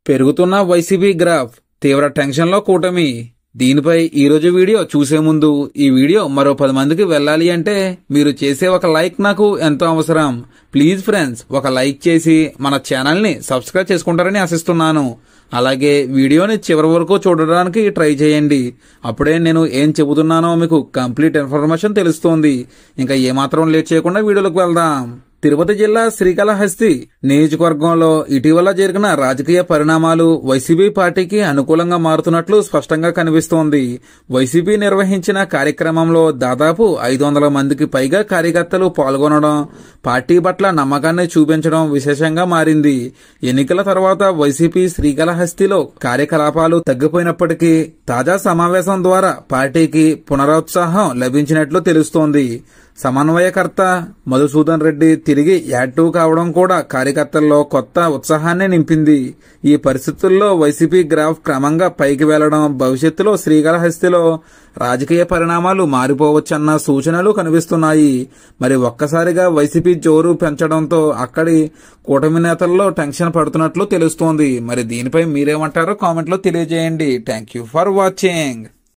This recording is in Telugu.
పెరుగుతున్న వైసీపీ గ్రాఫ్, తీవ్ర టెన్షన్లో కూటమి. దీనిపై ఈరోజు వీడియో చూసే ముందు ఈ వీడియో మరో 10 మందికి వెళ్ళాలి అంటే మీరు చేసే ఒక లైక్ నాకు ఎంతో అవసరం. ప్లీజ్ ఫ్రెండ్స్, ఒక లైక్ చేసి మన ఛానల్ని సబ్స్క్రైబ్ చేసుకుంటారని ఆశిస్తున్నాను. అలాగే వీడియోని చివరి వరకు చూడడానికి ట్రై చేయండి. అప్పుడే నేను ఏం చెబుతున్నానో మీకు కంప్లీట్ ఇన్ఫర్మేషన్ తెలుస్తుంది. ఇంకా ఏమాత్రం లేట్ చేయకుండా వీడియోలోకి వెళ్దాం. తిరుపతి జిల్లా శ్రీకాళహస్తి నియోజకవర్గంలో ఇటీవల జరిగిన రాజకీయ పరిణామాలు వైసీపీ పార్టీకి అనుకూలంగా మారుతున్నట్లు స్పష్టంగా కనిపిస్తోంది. వైసీపీ నిర్వహించిన కార్యక్రమంలో దాదాపు 500 మందికి పైగా కార్యకర్తలు పాల్గొనడం, పార్టీ పట్ల నమ్మకాన్ని చూపించడం విశేషంగా మారింది. ఎన్నికల తర్వాత వైసీపీ శ్రీకాళహస్తిలో కార్యకలాపాలు తగ్గిపోయినప్పటికీ తాజా సమావేశం ద్వారా పార్టీకి పునరుత్సాహం లభించినట్లు తెలుస్తోంది. సమన్వయకర్త మధుసూదన్ రెడ్డి తిరిగి యాక్టివ్ కావడం కూడా కార్యకర్తల్లో కొత్త ఉత్సాహాన్ని నింపింది. ఈ పరిస్థితుల్లో వైసీపీ గ్రాఫ్ క్రమంగా పైకి వెళ్లడం, భవిష్యత్తులో శ్రీకాళహస్తిలో రాజకీయ పరిణామాలు మారిపోవచ్చన్న సూచనలు కనిపిస్తున్నాయి. మరి ఒక్కసారిగా వైసీపీ జోరు పెంచడంతో అక్కడి కూటమి నేతల్లో టెన్షన్ పడుతున్నట్లు తెలుస్తోంది. మరి దీనిపై మీరేమంటారో కామెంట్లో తెలియజేయండి. Thank you for watching.